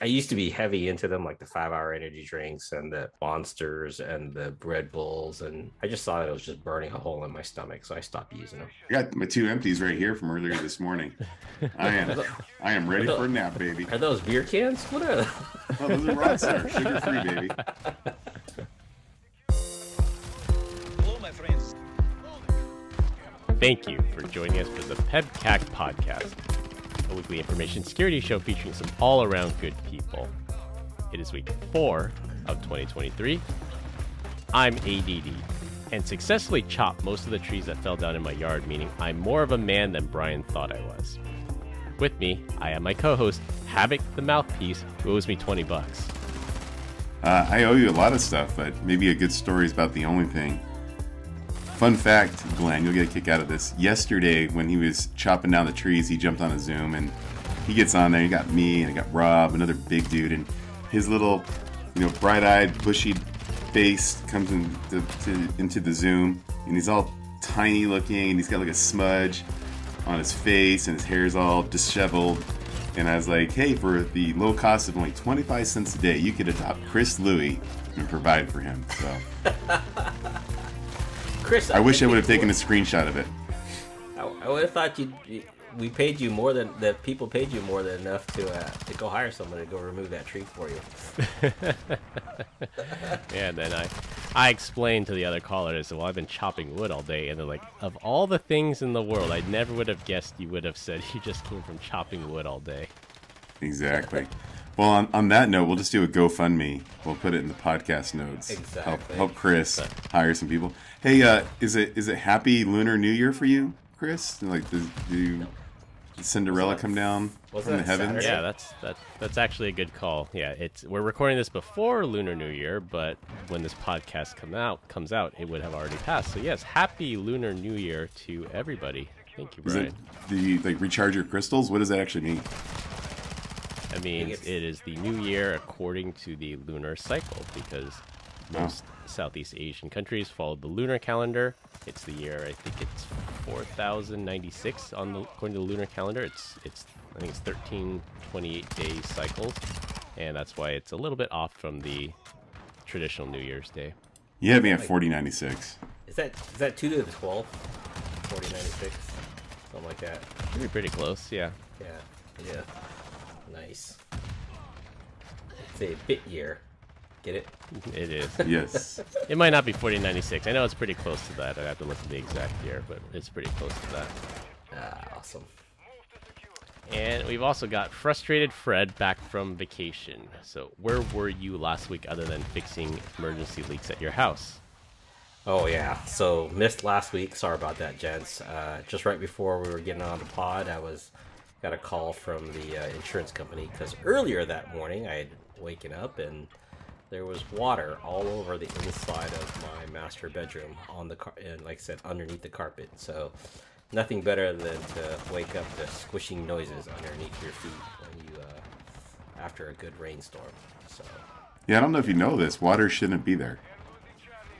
I used to be heavy into them, like the 5 Hour energy drinks and the Monsters and the Red Bulls, and I just thought it was just burning a hole in my stomach, so I stopped using them. I got my two empties right here from earlier this morning. I am, I am ready for a nap, baby. Are those beer cans? What are those? Oh, those are Rockstar, sugar-free, baby. Hello, my friends. Thank you for joining us for the PEBCAK Podcast, a weekly information security show featuring some all-around good people. It is week 4 of 2023. I'm ADD, and successfully chopped most of the trees that fell down in my yard, meaning I'm more of a man than Brian thought I was. With me, I have my co-host, Havoc the Mouthpiece, who owes me $20. I owe you a lot of stuff, but maybe a good story is about the only thing. Fun fact, Glenn, you'll get a kick out of this. Yesterday, when he was chopping down the trees, he jumped on a Zoom, and he gets on there. He got me, and I got Rob, another big dude, and his little, bright-eyed, bushy face comes into the Zoom, and he's all tiny looking, and he's got like a smudge on his face, and his hair's all disheveled. And I was like, hey, for the low cost of only 25 cents a day, you could adopt Chris Louie and provide for him. So. Chris, I wish I would have taken a screenshot of it. I would have thought we paid you more than that. People paid you more than enough to go hire someone to go remove that tree for you. Yeah, and then I explained to the other caller, I said, well, I've been chopping wood all day, and they're like, of all the things in the world, I never would have guessed you would have said you just came from chopping wood all day. Exactly. Well, on that note, we'll just do a GoFundMe. We'll put it in the podcast notes. Exactly. Help Chris hire some people. Hey, is it Happy Lunar New Year for you, Chris? Like, did Cinderella come down from the heavens? Saturday? Yeah, that's actually a good call. Yeah, we're recording this before Lunar New Year, but when this podcast comes out, it would have already passed. So yes, Happy Lunar New Year to everybody. Thank you, Brian. Do you recharge your crystals? What does that actually mean? I mean, it is the new year according to the lunar cycle, because most Southeast Asian countries follow the lunar calendar. It's the year, I think it's 4096 according to the lunar calendar. I think it's 13 28-day cycles, and that's why it's a little bit off from the traditional New Year's Day. You had me at 4096. Is that 2 to the 12? 4096, something like that. Pretty close, yeah. Yeah. Nice. It's a bit year. Get it? It is. Yes. It might not be 4096. I know it's pretty close to that. I have to look at the exact year, but it's pretty close to that. Awesome. And we've also got Frustrated Fred back from vacation. So where were you last week other than fixing emergency leaks at your house? Oh yeah, so missed last week. Sorry about that, gents. Just right before we were getting on the pod, got a call from the insurance company, because earlier that morning I had waken up and there was water all over the inside of my master bedroom and like I said, underneath the carpet. So nothing better than to wake up to squishing noises underneath your feet when you after a good rainstorm. So Yeah, I don't know if you know this. Water shouldn't be there.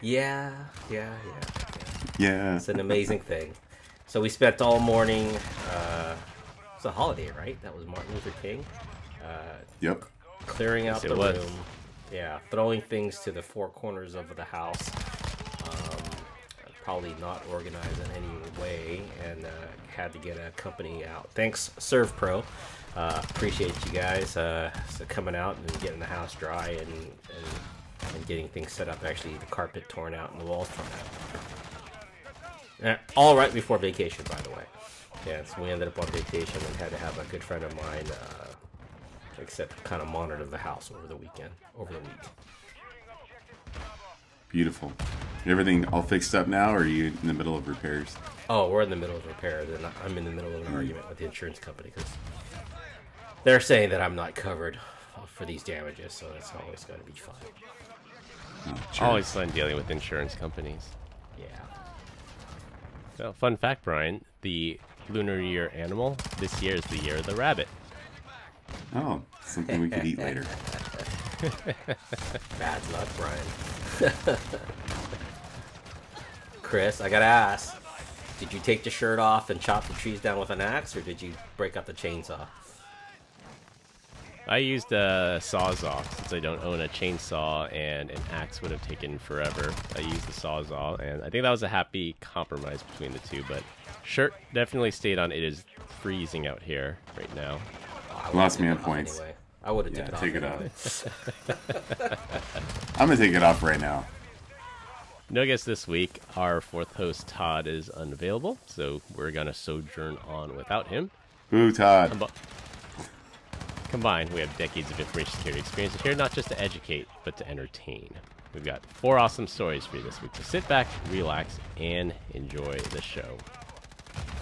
yeah. Yeah. It's an amazing thing. So we spent all morning. It's a holiday, right? That was Martin Luther King. Yep. Clearing out Yes, it the was. room. Yeah, throwing things to the four corners of the house. Probably not organized in any way, and had to get a company out. Thanks, ServPro. Appreciate you guys coming out and getting the house dry and getting things set up. Actually, the carpet torn out and the walls torn out. All right before vacation, by the way. Yeah, so we ended up on vacation and had to have a good friend of mine, kind of monitor the house over the week. Beautiful. Everything all fixed up now, or are you in the middle of repairs? Oh, we're in the middle of repairs, and I'm in the middle of an argument with the insurance company because they're saying that I'm not covered for these damages, so that's always going to be fun. Oh, sure. Always fun dealing with insurance companies. Yeah. So, fun fact, Brian, the lunar year animal this year is the year of the rabbit. Oh, something we could eat later. Bad luck, Brian. Chris, I gotta ask, did you take the shirt off and chop the trees down with an axe, or did you break up the chainsaw? I used a Sawzall since I don't own a chainsaw, and an axe would have taken forever. I used the Sawzall, and I think that was a happy compromise between the two. But shirt definitely stayed on. It is freezing out here right now. Lost me on points. Anyway. I would have Take it off. I'm gonna take it off right now. No guest this week. Our fourth host, Todd, is unavailable, so we're going to sojourn on without him. Ooh, Todd. Combined, we have decades of information security experience here, not just to educate, but to entertain. We've got 4 awesome stories for you this week, so sit back, relax, and enjoy the show.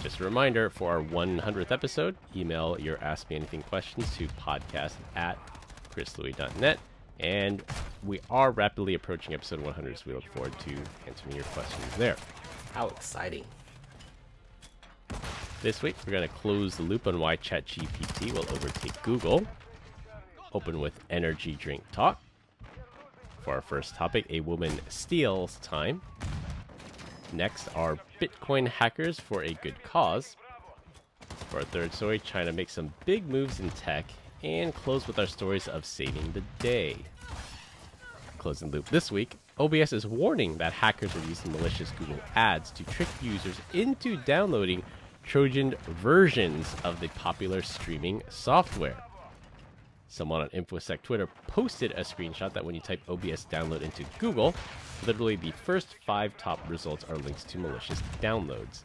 Just a reminder, for our 100th episode, email your Ask Me Anything questions to podcast@chrislouis.net. And we are rapidly approaching episode 100, so we look forward to answering your questions there. How exciting. This week, we're going to close the loop on why ChatGPT will overtake Google. Open with energy drink talk. For our first topic, a woman steals time. Next are Bitcoin hackers for a good cause. For our third story, China makes some big moves in tech. And close with our stories of saving the day. Closing loop this week, OBS is warning that hackers are using malicious Google ads to trick users into downloading Trojan versions of the popular streaming software. Someone on InfoSec Twitter posted a screenshot that when you type OBS download into Google, literally the first 5 top results are links to malicious downloads.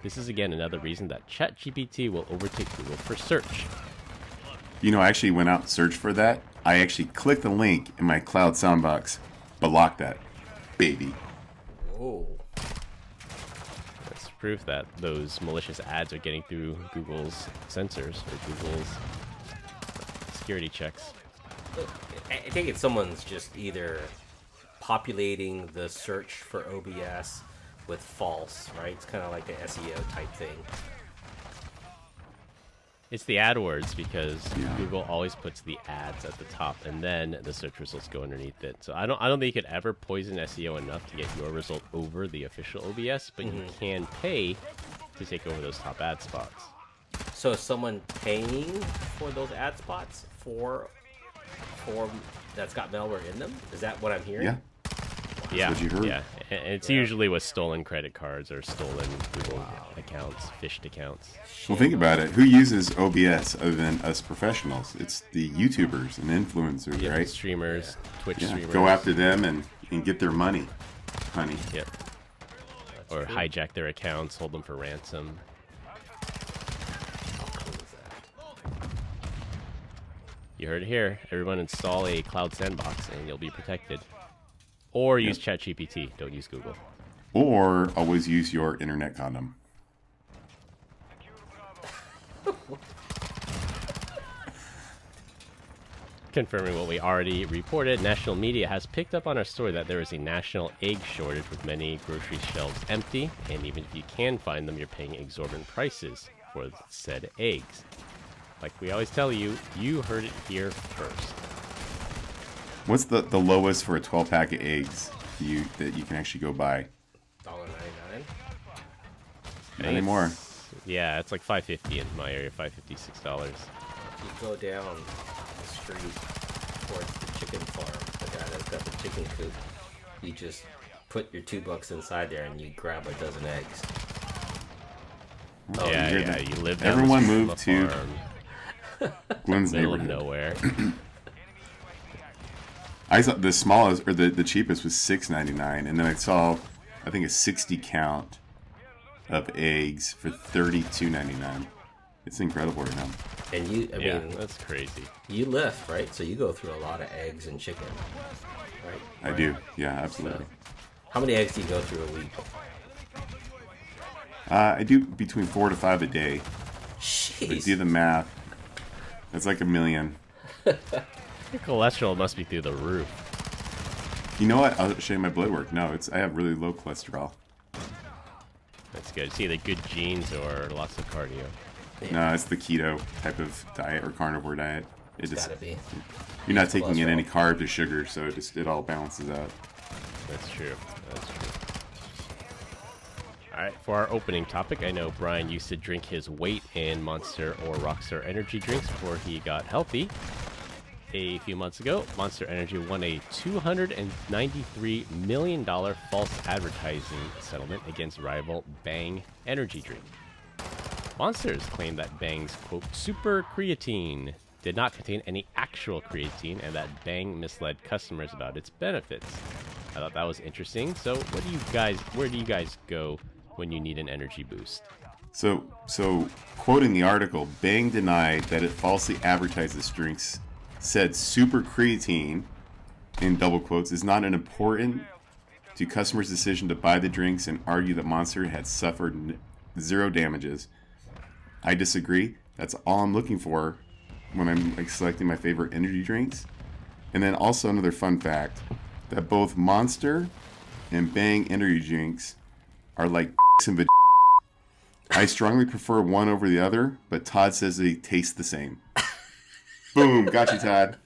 This is again another reason that ChatGPT will overtake Google for search. You know, I actually went out and searched for that. I actually clicked the link in my cloud soundbox, but locked that baby. Whoa. That's proof that those malicious ads are getting through Google's sensors or Google's security checks. I think it's someone's just either populating the search for OBS with false, right? It's kind of like an SEO type thing. It's the AdWords because Google always puts the ads at the top, and then the search results go underneath it. So I don't think you could ever poison SEO enough to get your result over the official OBS, but you can pay to take over those top ad spots. So is someone paying for those ad spots for that's got malware in them? Is that what I'm hearing? Yeah. Yeah, what you heard. yeah, and it's usually with stolen credit cards or stolen Google accounts, phished accounts. Well, think about it. Who uses OBS other than us professionals? It's the YouTubers and influencers, Yep, right? streamers, Twitch streamers. Go after them and get their money, honey. Yep. Or hijack their accounts, hold them for ransom. You heard it here. Everyone install a cloud sandbox and you'll be protected. Or use ChatGPT. Don't use Google. Or always use your internet condom. Confirming what we already reported, national media has picked up on our story that there is a national egg shortage with many grocery shelves empty, and even if you can find them, you're paying exorbitant prices for said eggs. Like we always tell you, you heard it here first. What's the lowest for a 12-pack of eggs that you can actually go buy? $1.99. Not anymore. Yeah, it's like $5.50 in my area, $5.50, $6. You go down the street towards the chicken farm, the guy that's got the chicken coop. You just put your $2 inside there and you grab a dozen eggs. Oh, yeah, you live down Everyone the street moved from a to farm, Glenn's middle of neighborhood. nowhere. I saw the smallest or the cheapest was $6.99, and then I saw I think a 60 count of eggs for $32.99. It's incredible right now. And you, I mean, that's crazy. you lift, right? So you go through a lot of eggs and chicken, right? I do. Yeah, absolutely. How many eggs do you go through a week? I do between 4 to 5 a day. Jeez. But do the math. That's like 1 million. Your cholesterol must be through the roof. You know what? I'll show you my blood work. No, I have really low cholesterol. That's good. It's either good genes or lots of cardio. No, it's the keto type of diet or carnivore diet. It's gotta be. You're not taking in any carb or sugar, so it all balances out. That's true. That's true. All right, for our opening topic, I know Brian used to drink his weight in Monster or Rockstar energy drinks before he got healthy. A few months ago, Monster Energy won a $293 million false advertising settlement against rival Bang energy drink. Monsters claimed that Bang's, quote, super creatine did not contain any actual creatine and that Bang misled customers about its benefits. I thought that was interesting. So where do you guys go when you need an energy boost? So quoting the article, Bang denied that it falsely advertised its drinks, said super creatine, in double quotes, is not an important to customers' decision to buy the drinks, and argued that Monster had suffered zero damages. I disagree. That's all I'm looking for when I'm selecting my favorite energy drinks. And then also another fun fact, that both Monster and Bang energy drinks are like and vag. I strongly prefer one over the other, but Todd says they taste the same. Boom, got you, Todd.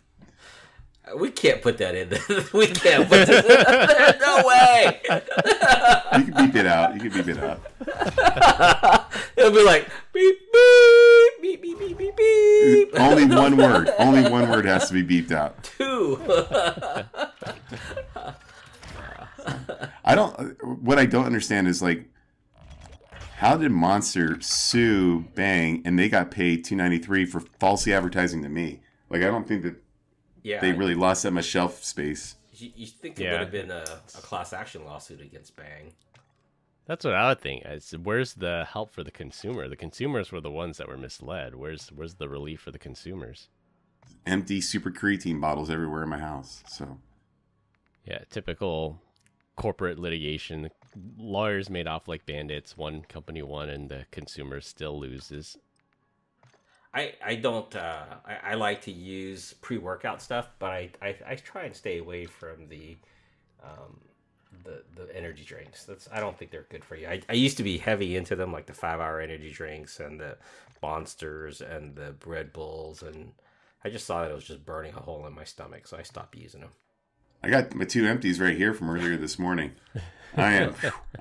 We can't put that in there. We can't put this in there. No way. You can beep it out. It'll be like beep beep beep beep beep beep beep. Only one word. Only one word has to be beeped out. Two. What I don't understand is, like, how did Monster sue Bang and they got paid $293 for falsely advertising to me? Like, I don't think that they really lost that much shelf space. You think it would have been a class action lawsuit against Bang? That's what I would think. Where's the help for the consumer? The consumers were the ones that were misled. Where's the relief for the consumers? Empty super creatine bottles everywhere in my house. So, yeah, typical corporate litigation. Lawyers made off like bandits. One company won, and the consumer still loses. I don't. I like to use pre-workout stuff, but I try and stay away from the energy drinks. I don't think they're good for you. I used to be heavy into them, like the 5-hour energy drinks and the Monsters and the Red Bulls, and I just saw that it was just burning a hole in my stomach, so I stopped using them. I got my 2 empties right here from earlier this morning. I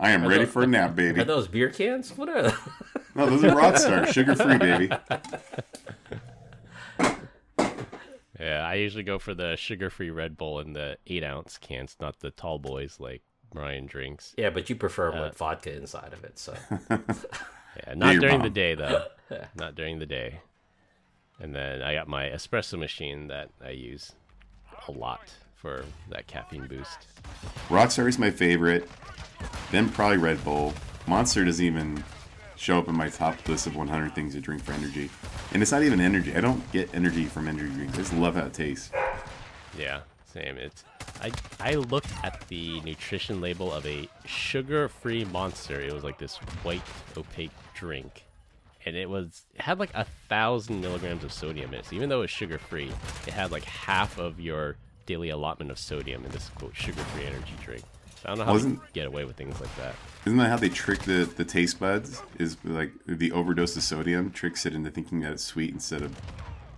am ready for a nap, baby. Are those beer cans? What are they? No, those are Rockstar, sugar-free, baby. Yeah, I usually go for the sugar-free Red Bull in the 8-ounce cans, not the tall boys like Brian drinks. Yeah, but you prefer them with vodka inside of it, so. Yeah, not during the day, though. Not during the day. And then I got my espresso machine that I use a lot for that caffeine boost. Rockstar is my favorite. Then probably Red Bull. Monster doesn't even show up in my top list of 100 things to drink for energy. And it's not even energy. I don't get energy from energy drinks. I just love how it tastes. Yeah, same. I looked at the nutrition label of a sugar-free Monster. It was like this white opaque drink. And it had like 1,000 milligrams of sodium in it. So even though it was sugar-free, it had like half of your daily allotment of sodium in this, quote, sugar-free energy drink. So I don't know how you get away with things like that. Isn't that how they trick the taste buds? Is like the overdose of sodium tricks it into thinking that it's sweet instead of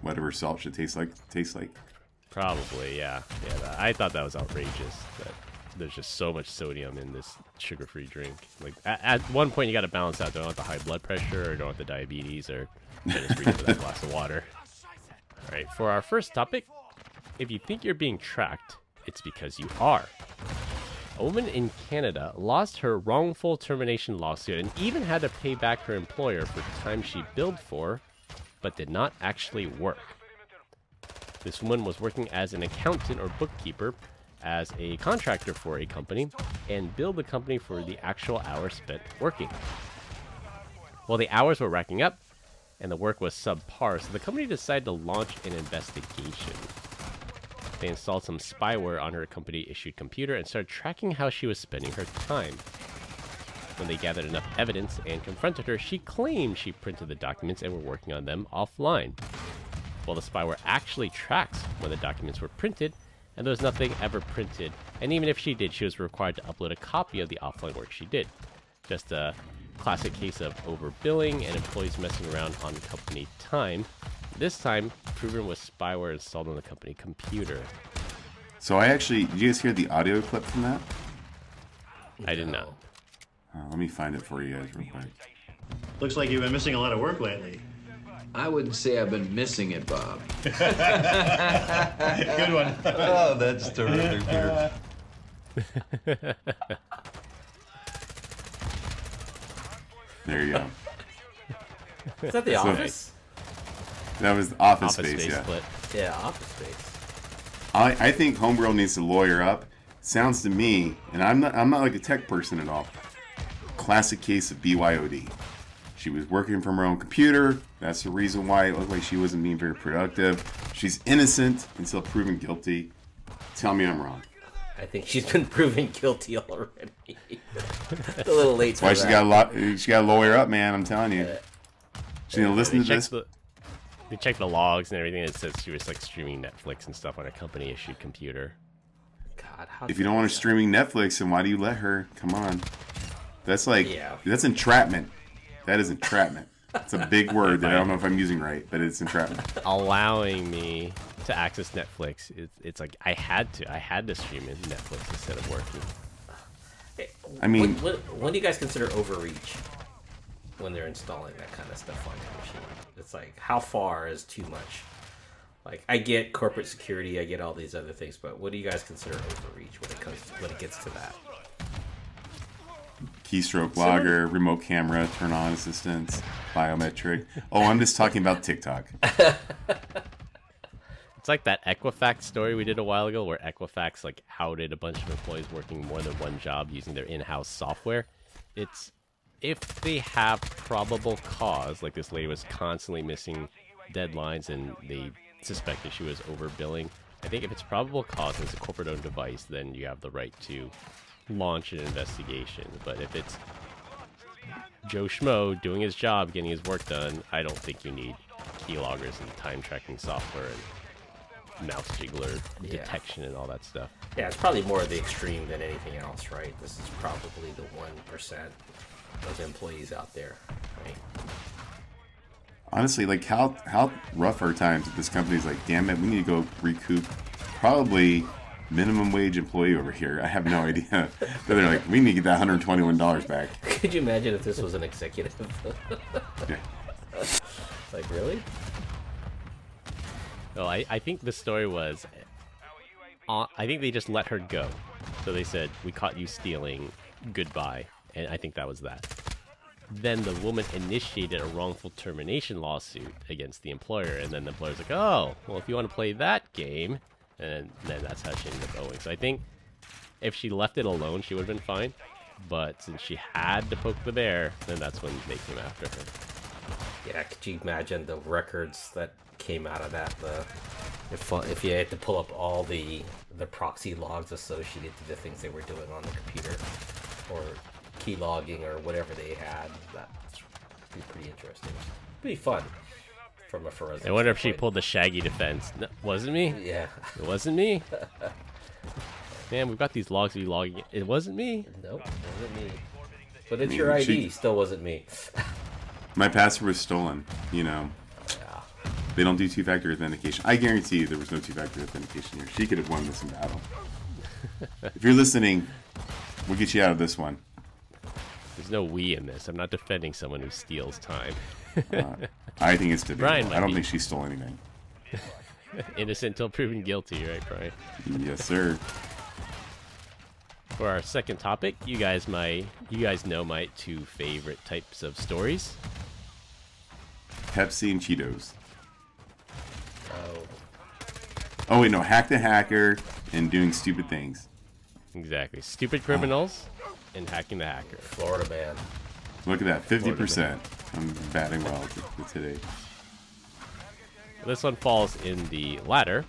whatever salt should taste like. Probably, yeah. Yeah, I thought that was outrageous. That there's just so much sodium in this sugar-free drink. Like at one point, you got to balance out. Don't want the high blood pressure, or don't want the diabetes, or just reach for that glass of water. All right, for our first topic, if you think you're being tracked, it's because you are. A woman in Canada lost her wrongful termination lawsuit and even had to pay back her employer for time she billed for, but did not actually work. This woman was working as an accountant or bookkeeper as a contractor for a company and billed the company for the actual hours spent working. Well, the hours were racking up and the work was subpar, so the company decided to launch an investigation. They installed some spyware on her company-issued computer and started tracking how she was spending her time. When they gathered enough evidence and confronted her, she claimed she printed the documents and were working on them offline. Well, the spyware actually tracks when the documents were printed, and there was nothing ever printed. And even if she did, she was required to upload a copy of the offline work she did. Just a classic case of overbilling and employees messing around on company time. This time, proven with spyware installed on the company computer. So did you guys hear the audio clip from that? I did not. Let me find it for you guys real quick. Looks like you've been missing a lot of work lately. I wouldn't say I've been missing it, Bob. Good one. Oh, that's terrific, Peter. There you go. Is that the Office? That was Office Office Space, yeah. split. Yeah, Office Space. I think Homegirl needs to lawyer up. Sounds to me, and I'm not like a tech person at all. Classic case of BYOD. She was working from her own computer. That's the reason why it looked like she wasn't being very productive. She's innocent until proven guilty. Tell me I'm wrong. I think she's been proven guilty already. A little late for That's why that. she got to lawyer up, man. I'm telling you. She's gonna listen to this. They checked the logs and everything. It says she was like streaming Netflix and stuff on a company-issued computer. God, how If you don't want her streaming Netflix, then why do you let her? Come on. That's like, Yeah. that's entrapment. That is entrapment. It's a big word that I don't know if I'm using right, but it's entrapment. Allowing me to access Netflix, it's like I had to stream in Netflix instead of working. I mean, when do you guys consider overreach when they're installing that kind of stuff on your machine? It's like, how far is too much? Like, I get corporate security, I get all these other things, but what do you guys consider overreach when it gets to that? keystroke logger, remote camera, turn on assistance, biometric. Oh, I'm just talking about TikTok. It's like that Equifax story we did a while ago where Equifax like outed a bunch of employees working more than one job using their in-house software. It's if they have probable cause, like this lady was constantly missing deadlines and they suspected she was overbilling. I think if it's probable cause and it's a corporate-owned device, then you have the right to launch an investigation. But if it's Joe Schmo doing his job, getting his work done, I don't think you need keyloggers and time-tracking software and mouse jiggler detection and all that stuff. Yeah, it's probably more of the extreme than anything else, right? This is probably the 1% of employees out there, right? Honestly, like how rough are times at this company's like, damn it, we need to go recoup probably minimum wage employee over here. I have no idea. They're like, we need to get that $121 back. Could you imagine if this was an executive? Yeah. Like, really? No, I think the story was, I think they just let her go. So they said, we caught you stealing, goodbye. And I think that was that. Then the woman initiated a wrongful termination lawsuit against the employer. And then the employer's like, oh, well, if you want to play that game. And then that's how she ended up owing. So I think if she left it alone, she would have been fine. But since she had to poke the bear, then that's when they came after her. Yeah, could you imagine the records that came out of that? If you had to pull up all the proxy logs associated to the things they were doing on the computer, or key logging, or whatever they had, that would be pretty interesting. Pretty fun from a forensic. I wonder if she standpoint. pulled the Shaggy defense. No, wasn't me. Yeah. It wasn't me. Man, we've got these logs of you logging. It wasn't me. Nope, wasn't me. But it's your ID. Still wasn't me. My password was stolen, you know. Yeah. They don't do two-factor authentication. I guarantee you there was no two-factor authentication here. She could have won this in battle. If you're listening, we'll get you out of this one. There's no we in this. I'm not defending someone who steals time. I think it's debatable. Brian might I don't be. think she stole anything. Innocent until proven guilty, right, Brian? Yes, sir. For our second topic, you guys know my two favorite types of stories. Pepsi and Cheetos. Oh. Oh, wait, no. Hack the hacker and doing stupid things. Exactly. Stupid criminals and hacking the hacker. Florida man. Look at that. 50%. I'm batting well today. This one falls in the latter.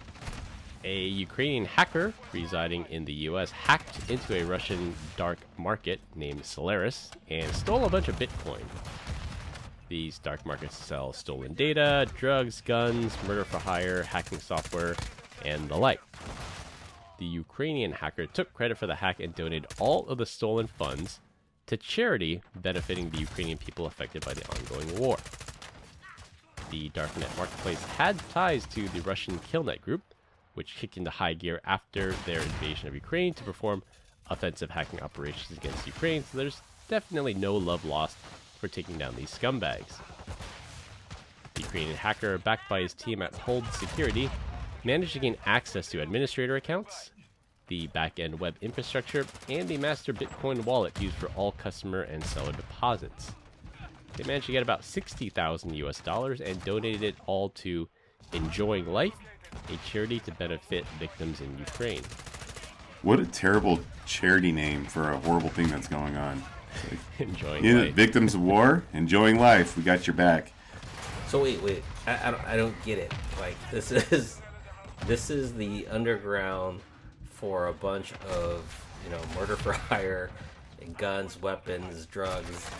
A Ukrainian hacker residing in the U.S. hacked into a Russian dark market named Solaris and stole a bunch of Bitcoin. These dark markets sell stolen data, drugs, guns, murder for hire, hacking software, and the like. The Ukrainian hacker took credit for the hack and donated all of the stolen funds to charity benefiting the Ukrainian people affected by the ongoing war. The darknet marketplace had ties to the Russian Killnet group, which kicked into high gear after their invasion of Ukraine to perform offensive hacking operations against Ukraine. So there's definitely no love lost for taking down these scumbags. The Ukrainian hacker, backed by his team at Hold Security, managed to gain access to administrator accounts, the back-end web infrastructure, and the master Bitcoin wallet used for all customer and seller deposits. They managed to get about $60,000 and donated it all to Enjoying Life, a charity to benefit victims in Ukraine. What a terrible charity name for a horrible thing that's going on. Like, Enjoying Life. Victims of war, enjoying life. We got your back. So wait, I don't get it. Like this is the underground for a bunch of murder for hire, and guns, weapons, drugs,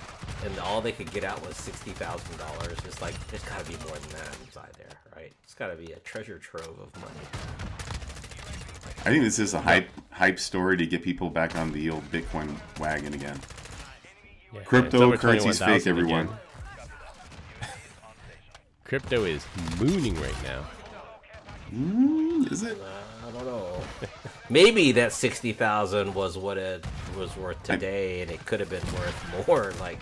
and all they could get out was $60,000. It's like there's got to be more than that inside there, right? It's got to be a treasure trove of money. I think this is a hype story to get people back on the old Bitcoin wagon again. Yeah, Cryptocurrency's fake, everyone. Again. Crypto is mooning right now. Is it? I don't know. Maybe that 60,000 was what it was worth today, and it could have been worth more like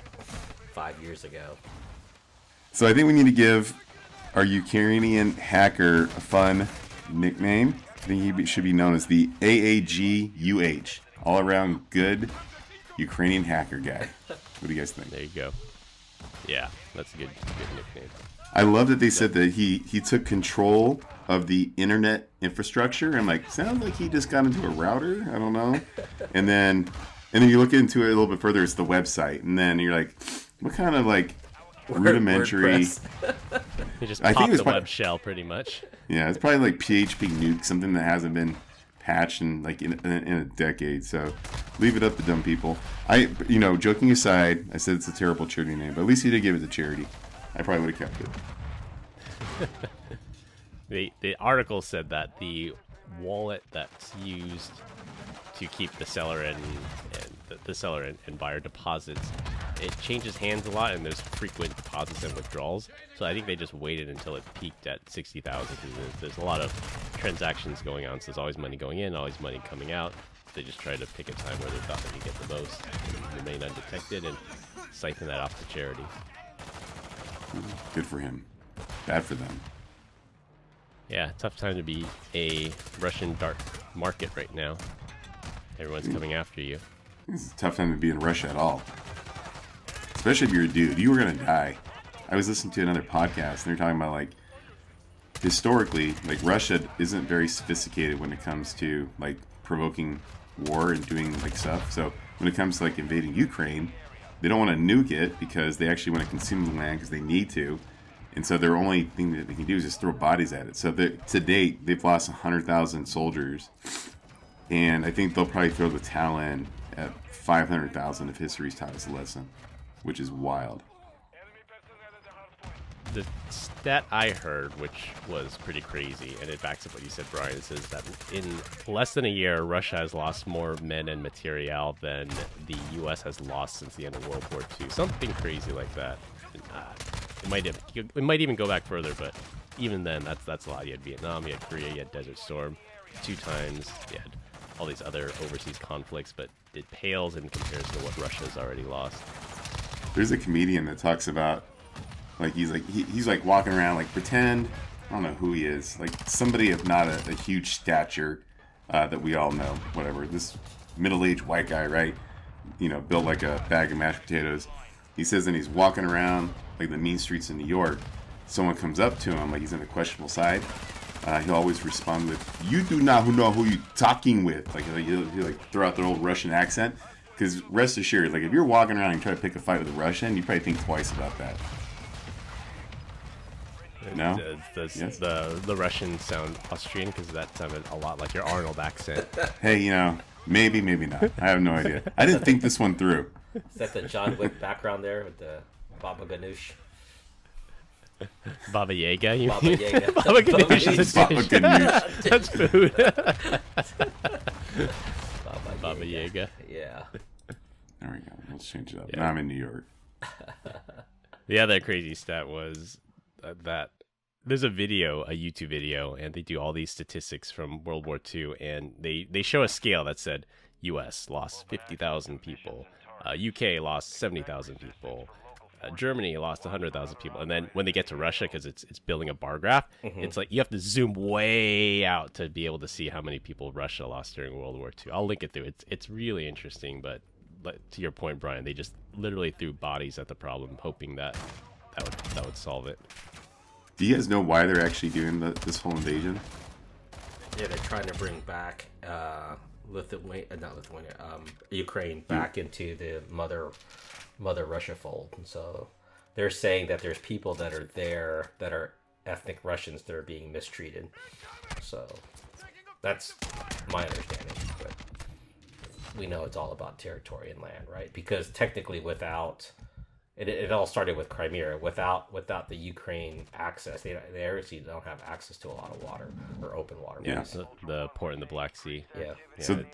5 years ago. So I think we need to give our Ukrainian hacker a fun nickname. I think he should be known as the AAGUH, all around good Ukrainian hacker guy. What do you guys think? There you go. Yeah, that's a good nickname. I love that they said that he took control of the internet infrastructure. I'm like, sounds like he just got into a router. I don't know. And then you look into it a little bit further. It's the website, and then you're like, what kind of like rudimentary? He just popped the web shell, pretty much. Yeah, it's probably like PHP nuke, something that hasn't been patched in like in a decade. So leave it up to dumb people. Joking aside, I said it's a terrible charity name, but at least he did give it to charity. I probably would have kept it. The article said that the wallet that's used to keep the seller and the seller and buyer deposits, it changes hands a lot, and there's frequent deposits and withdrawals. So I think they just waited until it peaked at 60,000 because there's a lot of transactions going on. So there's always money going in, always money coming out. They just tried to pick a time where they thought they could get the most, and remain undetected, and siphon that off to charity. Good for him. Bad for them. Yeah, tough time to be a Russian dark market right now. Everyone's coming after you. It's a tough time to be in Russia at all. Especially if you're a dude. You were going to die. I was listening to another podcast, and they're talking about, like, historically, like, Russia isn't very sophisticated when it comes to, like, provoking war and doing, like, stuff. So when it comes to, like, invading Ukraine, they don't want to nuke it because they actually want to consume the land because they need to. And so their only thing that they can do is just throw bodies at it. So to date, they've lost 100,000 soldiers. And I think they'll probably throw the towel in at 500,000 if history's taught us a lesson, which is wild. The stat I heard, which was pretty crazy, and it backs up what you said, Brian, is that in less than a year, Russia has lost more men and materiel than the U.S. has lost since the end of World War II. Something crazy like that. It might even go back further, but even then, that's a lot. You had Vietnam, you had Korea, you had Desert Storm 2 times, you had all these other overseas conflicts, but it pales in comparison to what Russia's already lost. There's a comedian that talks about, like, he's walking around, like, pretend, I don't know who he is, like somebody of not a huge stature that we all know, whatever. This middle-aged white guy, right? Built like a bag of mashed potatoes. He says, and he's walking around like the mean streets in New York. Someone comes up to him, like he's on the questionable side. He'll always respond with, "You do not know who you're talking with." Like he'll throw out their old Russian accent. Because rest assured, like if you're walking around and try to pick a fight with a Russian, you probably think twice about that. No? Does Yes? the Russians sound Austrian? Because that sounded a lot like your Arnold accent. Hey, maybe, maybe not. I have no idea. I didn't think this one through. Is that the John Wick background there with the Baba Ganoush? Baba Yaga, you Baba mean? Yaga. Baba Ganoush is a Baba dish. Ganoush. That's food. Baba Yaga. Yeah. There we go. Let's change it up. Yeah. Now I'm in New York. The other crazy stat was that there's a YouTube video, and they do all these statistics from World War II, and they show a scale that said U.S. lost 50,000 people, UK lost 70,000 people. Germany lost 100,000 people. And then when they get to Russia, because it's building a bar graph, it's like you have to zoom way out to be able to see how many people Russia lost during World War II. I'll link it through. It's really interesting, but to your point, Brian, they just literally threw bodies at the problem, hoping that would solve it. Do you guys know why they're actually doing this whole invasion? Yeah, they're trying to bring back Ukraine back into the mother Russia fold. And so they're saying that there's people that are there that are ethnic Russians that are being mistreated. So that's my understanding. But we know it's all about territory and land, right? Because technically without... It all started with Crimea. Without the Ukraine access, they obviously don't have access to a lot of water or open water. Yeah. The port in the Black Sea. Yeah. So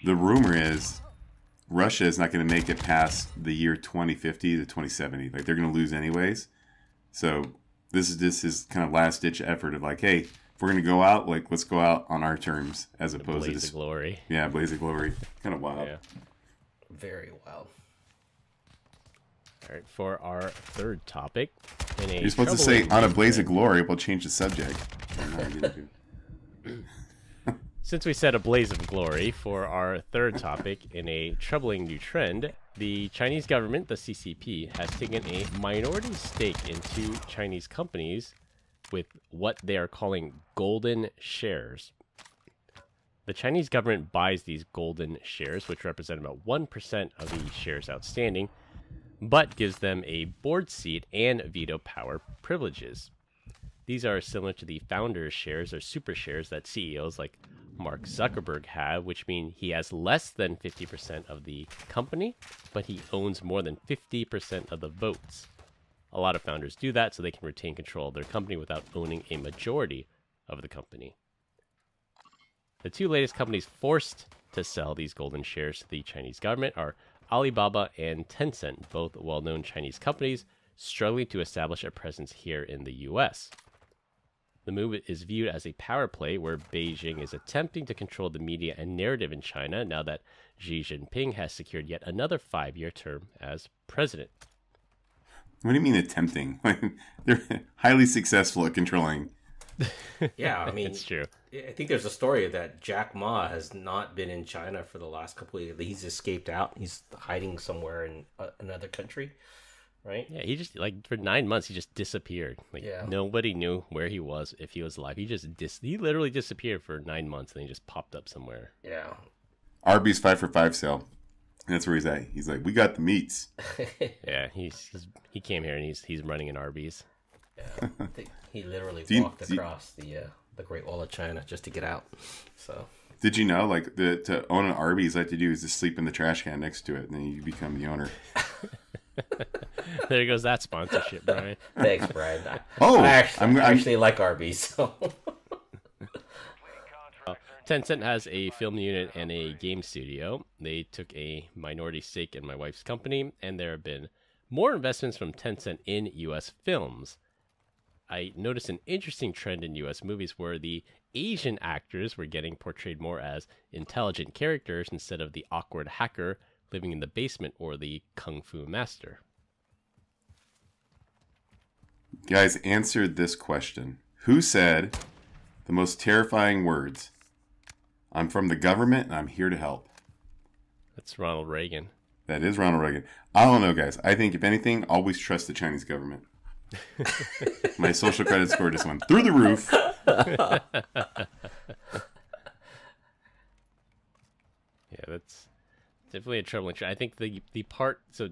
the rumor is Russia is not going to make it past the year 2050 to 2070. Like, they're going to lose anyways. So this is kind of last ditch effort of like, hey, if we're going to go out, like, let's go out on our terms as opposed to Blaze of glory. Yeah, blaze of glory. Kind of wild. Yeah. Very wild. All right, for our third topic, you're supposed to say on a blaze of glory. We'll change the subject. Since we said a blaze of glory, for our third topic, in a troubling new trend, the Chinese government, the CCP, has taken a minority stake into Chinese companies with what they are calling golden shares. The Chinese government buys these golden shares, which represent about 1% of the shares outstanding, but gives them a board seat and veto power privileges. These are similar to the founders' shares or super shares that CEOs like Mark Zuckerberg have, which mean he has less than 50% of the company, but he owns more than 50% of the votes. A lot of founders do that so they can retain control of their company without owning a majority of the company. The two latest companies forced to sell these golden shares to the Chinese government are Alibaba and Tencent, both well-known Chinese companies struggling to establish a presence here in the U.S. The move is viewed as a power play where Beijing is attempting to control the media and narrative in China now that Xi Jinping has secured yet another 5-year term as president. What do you mean attempting? They're highly successful at controlling. Yeah, I mean, it's true. I think there's a story that Jack Ma has not been in China for the last couple of years. He's escaped out. He's hiding somewhere in another country, right? Yeah, he just, like, for 9 months, he just disappeared. Like, nobody knew where he was, if he was alive. He literally disappeared for 9 months, and then he just popped up somewhere. Yeah. Arby's 5 for 5 sale. That's where he's at. He's like, we got the meats. Yeah, he came here, and he's running an Arby's. Yeah, I think he literally walked across the Great Wall of China just to get out. So, did you know, like, to own an Arby's, all you have to do is just sleep in the trash can next to it, and then you become the owner. There goes that sponsorship, Brian. Thanks, Brian. I actually like Arby's. So. Tencent has a film unit and a game studio. They took a minority stake in my wife's company, and there have been more investments from Tencent in U.S. films. I noticed an interesting trend in U.S. movies where the Asian actors were getting portrayed more as intelligent characters instead of the awkward hacker living in the basement or the kung fu master. Guys, answered this question. Who said the most terrifying words? I'm from the government and I'm here to help. That's Ronald Reagan. That is Ronald Reagan. I don't know, guys. I think, if anything, always trust the Chinese government. My social credit score just went through the roof. Yeah, that's definitely a troubling trend. I think the part, so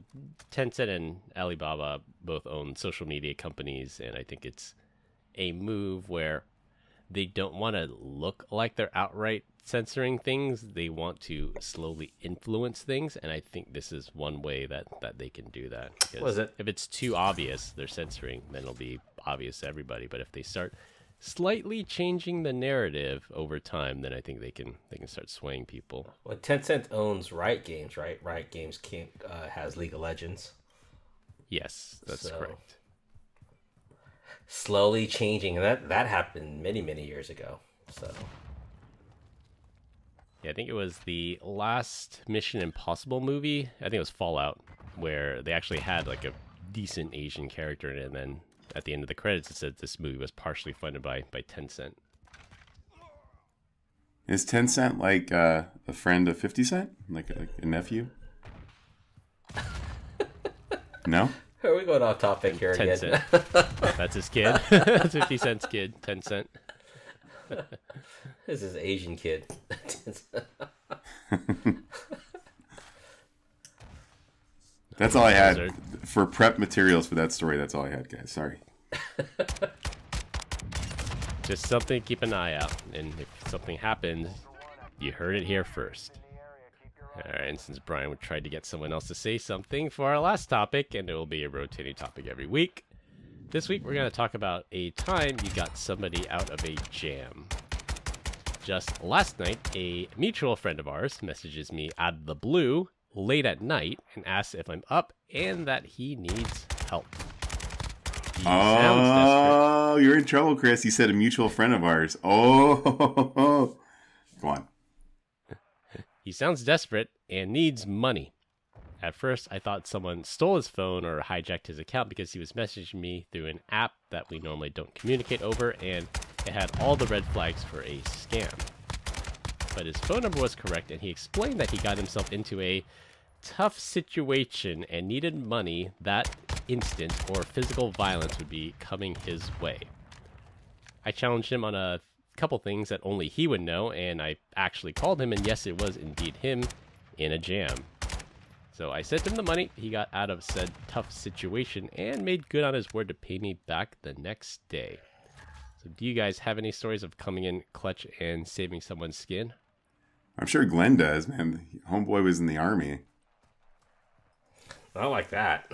Tencent and Alibaba both own social media companies, and I think it's a move where they don't want to look like they're outright censoring things. They want to slowly influence things, and I think this is one way that they can do that. Was it? If it's too obvious they're censoring, then it'll be obvious to everybody. But if they start slightly changing the narrative over time, then I think they can start swaying people. Well, Tencent owns Riot Games, right? Riot Games has League of Legends. Yes, that's correct. Slowly changing, and that happened many years ago. So Yeah, I think it was the last Mission Impossible movie. I think it was Fallout, where they actually had like a decent Asian character in it, and then at the end of the credits it said this movie was partially funded by Tencent. Is Tencent like a friend of 50 Cent? Like a nephew? No? Are we going off topic here again? Tencent. That's his kid. That's 50 Cent's kid, Tencent. This is Asian kid. That's all I had for prep materials for that story. That's all I had, guys. Sorry. Just something to keep an eye out. And if something happens, you heard it here first. Alright, and since Brian tried to get someone else to say something for our last topic, and it will be a rotating topic every week, this week we're going to talk about a time you got somebody out of a jam. Just last night, a mutual friend of ours messages me out of the blue late at night and asks if I'm up and that he needs help. He sounds desperate. You're in trouble, Chris. He said a mutual friend of ours. Oh, go on. He sounds desperate and needs money. At first, I thought someone stole his phone or hijacked his account because he was messaging me through an app that we normally don't communicate over, and it had all the red flags for a scam. But his phone number was correct, and he explained that he got himself into a tough situation and needed money that instant, or physical violence would be coming his way. I challenged him on a couple things that only he would know, and I actually called him, and yes, it was indeed him in a jam. So I sent him the money, he got out of said tough situation, and made good on his word to pay me back the next day. So do you guys have any stories of coming in clutch and saving someone's skin? I'm sure Glenn does, man. Homeboy was in the Army. Not like that.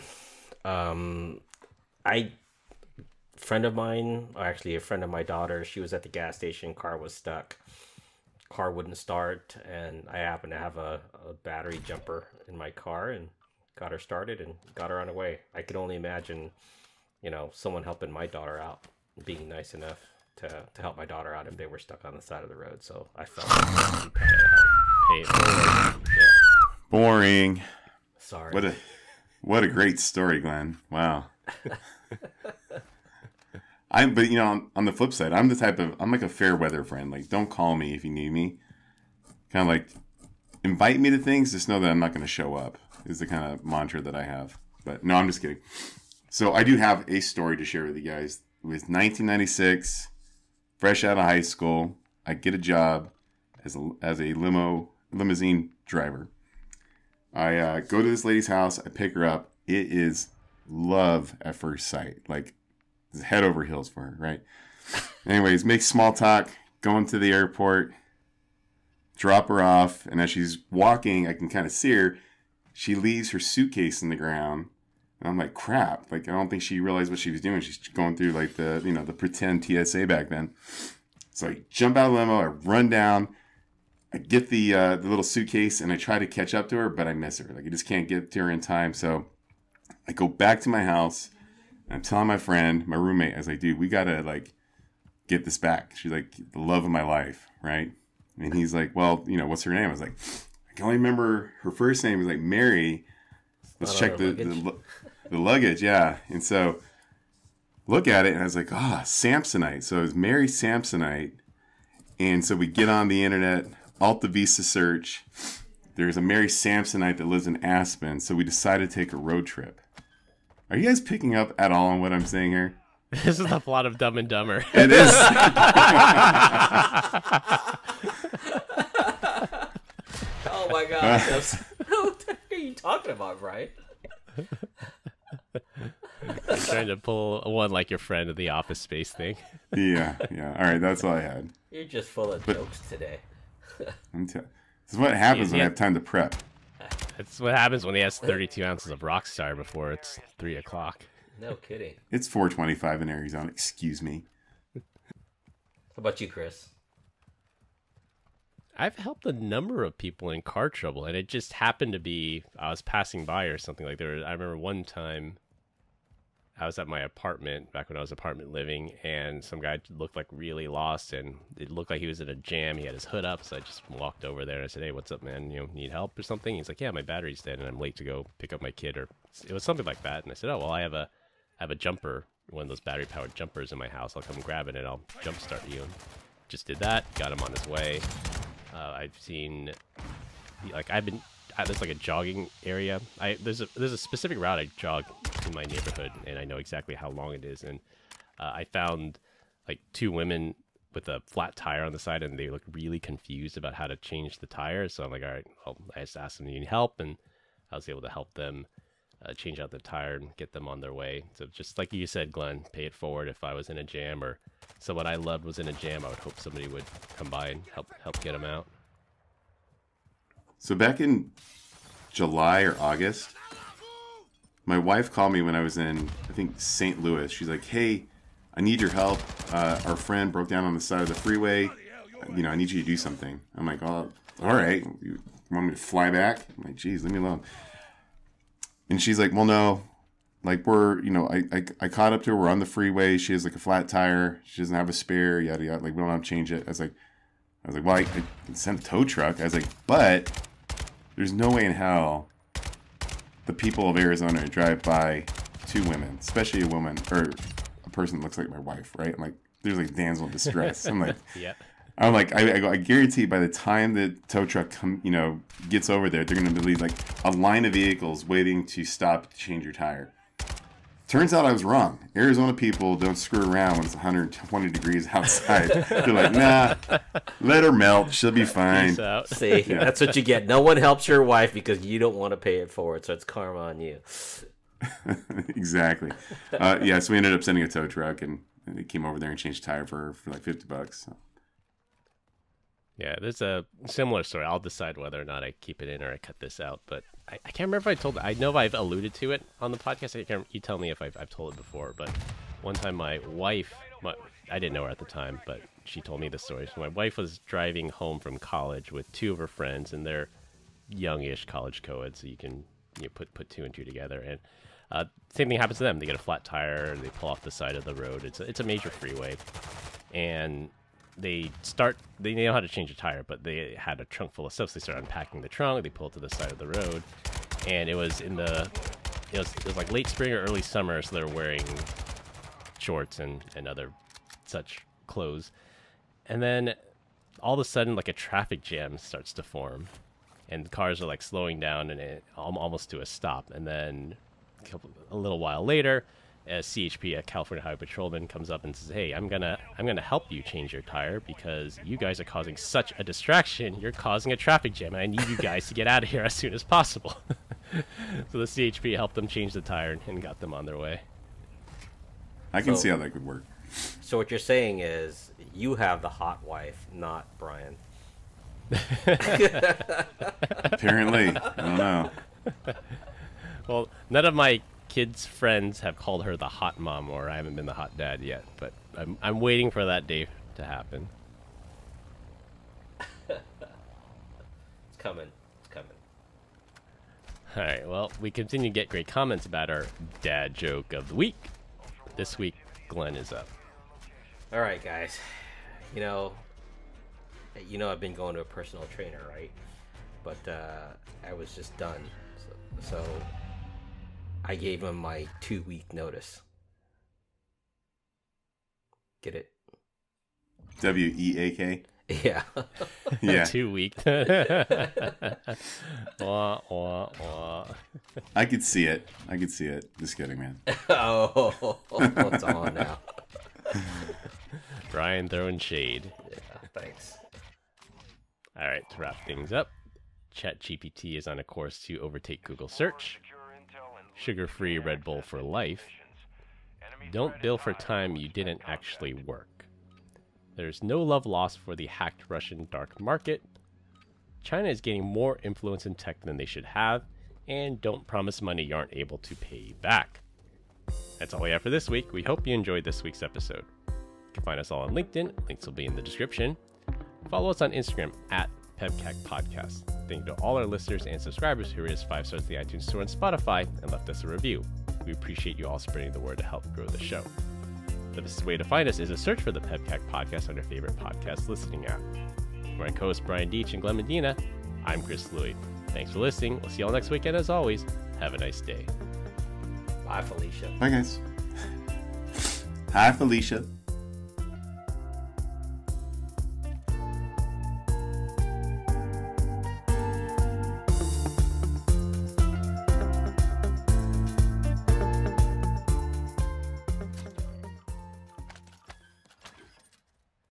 Friend of mine, or actually a friend of my daughter, she was at the gas station, car was stuck. Car wouldn't start, and I happened to have a battery jumper in my car and got her started and got her on her way. I could only imagine, someone helping my daughter out, being nice enough to help my daughter out if they were stuck on the side of the road. So I felt Pay it forward. yeah. Boring. Sorry. What a great story, Glenn. Wow. But on the flip side, I'm like a fair weather friend. Like, don't call me if you need me. Kind of like, invite me to things, just know that I'm not going to show up, is the kind of mantra that I have. But no, I'm just kidding. So I do have a story to share with you guys. It was 1996, fresh out of high school. I get a job as a limousine driver. I go to this lady's house. I pick her up. It is love at first sight. Like, it's head over heels for her, right? Anyways, make small talk, going to the airport, drop her off, and as she's walking, I can kind of see her. She leaves her suitcase in the ground, and I'm like, crap. Like, I don't think she realized what she was doing. She's going through, like, the pretend TSA back then. So I jump out of the limo, I run down, I get the little suitcase, and I try to catch up to her, but I miss her. Like, I just can't get to her in time, so I go back to my house. I'm telling my friend, my roommate, I was like, dude, we gotta, like, get this back. She's like, the love of my life, right? And he's like, well, what's her name? I was like, I can only remember her first name was like Mary. Let's check the luggage, yeah. And so, look at it, and I was like, Samsonite. So it was Mary Samsonite. And so we get on the internet, Alta Vista search. There's a Mary Samsonite that lives in Aspen. So we decided to take a road trip. Are you guys picking up at all on what I'm saying here? This is the plot of Dumb and Dumber. It is. Oh my gosh. What are you talking about, Brian? I'm trying to pull one like your friend of the Office Space thing. Yeah. All right, that's all I had. You're just full of jokes today. This is what happens when I have time to prep. That's what happens when he has 32 ounces of Rockstar before it's 3 o'clock. No kidding. It's 4:25 in Arizona. Excuse me. How about you, Chris? I've helped a number of people in car trouble, and it just happened to be I was passing by or something like there. I remember one time I was at my apartment back when I was apartment living, and some guy looked like really lost, and it looked like he was in a jam. He had his hood up, so I just walked over there and I said, "Hey, what's up, man? You know, need help or something?" He's like, "Yeah, my battery's dead, and I'm late to go pick up my kid," or it was something like that. And I said, "Oh, well, I have a jumper, one of those battery-powered jumpers in my house. I'll come grab it and I'll jumpstart you." And just did that, got him on his way. I've seen, like, there's like a jogging area. There's a specific route I jog in my neighborhood, and I know exactly how long it is. And I found like 2 women with a flat tire on the side, and they look really confused about how to change the tire. So I'm like, all right, well, I just asked them, "Do you need help?" And I was able to help them change out the tire and get them on their way. So just like you said, Glenn, pay it forward. If I was in a jam or someone I loved was in a jam, I would hope somebody would come by and help get them out. So back in July or August, my wife called me when I was in, I think, St. Louis. She's like, "Hey, I need your help. Our friend broke down on the side of the freeway. You know, I need you to do something." I'm like, "Oh, all right. You want me to fly back?" I'm like, "Geez, leave me alone." And she's like, "Well, no. Like, we're, you know, I caught up to her. We're on the freeway. She has like a flat tire. She doesn't have a spare, yada, yada. Like, we don't have to change it." I was like, "Well, I can send a tow truck." I was like, "But there's no way in hell the people of Arizona drive by 2 women, especially a woman or a person that looks like my wife, right?" I'm like, "There's like damsel in distress." I'm like, Yeah. I'm like, I guarantee by the time the tow truck gets over there, they're going to be like a line of vehicles waiting to stop to change your tire. Turns out I was wrong. Arizona people don't screw around when it's 120 degrees outside. They're like, "Nah, let her melt. She'll be fine." Peace out. See, that's what you get. No one helps your wife because you don't want to pay it forward, so it's karma on you. Exactly. Yeah, so we ended up sending a tow truck, and they came over there and changed the tire for like $50. So. Yeah, there's a similar story. I'll decide whether or not I keep it in or I cut this out. But I can't remember if I know if I've alluded to it on the podcast. You tell me if I've told it before. But one time my wife, I didn't know her at the time, but she told me the story. So my wife was driving home from college with 2 of her friends, and they're youngish college co-eds, so you can put 2 and 2 together. And same thing happens to them. They get a flat tire, they pull off the side of the road. It's a major freeway, and they know how to change a tire, but they had a trunk full of stuff, so they start unpacking the trunk. They pull it to the side of the road, and it was like late spring or early summer, so they're wearing shorts and other such clothes. And then all of a sudden, like, a traffic jam starts to form, and cars are like slowing down and almost to a stop. And then a little while later, a CHP, a California Highway Patrolman, comes up and says, "Hey, I'm gonna help you change your tire because you guys are causing such a distraction. You're causing a traffic jam, and I need you guys to get out of here as soon as possible." So the CHP helped them change the tire and got them on their way. I can see how that could work. So what you're saying is you have the hot wife, not Brian. Apparently, I don't know. Well, none of my kids' friends have called her the hot mom, or I haven't been the hot dad yet, but I'm waiting for that day to happen. It's coming. It's coming. All right, well, we continue to get great comments about our dad joke of the week. This week, Glenn is up. All right, guys. You know I've been going to a personal trainer, right? But I was just done. So I gave him my 2-week notice. Get it? WEAK? Yeah. Yeah. 2 week. Wah, wah, wah. I could see it. Just kidding, man. Oh, it's on now. Brian throwing shade. Yeah, thanks. All right, to wrap things up, ChatGPT is on a course to overtake Google search. Sugar-free Red Bull for life. Don't bill for time you didn't actually work. There's no love lost for the hacked Russian dark market. China is gaining more influence in tech than they should have. And don't promise money you aren't able to pay back. That's all we have for this week. We hope you enjoyed this week's episode. You can find us all on LinkedIn. Links will be in the description. Follow us on Instagram at PEBCAK Podcast. Thank you to all our listeners and subscribers who rated us 5 stars in the iTunes Store and Spotify and left us a review. We appreciate you all spreading the word to help grow the show. The best way to find us is a search for the PEBCAK Podcast on your favorite podcast listening app. For my co-hosts Brian Deitch and Glenn Medina, I'm Chris Louie. Thanks for listening. We'll see you all next week, and as always, have a nice day. Bye, Felicia. Bye, guys. Hi, Felicia.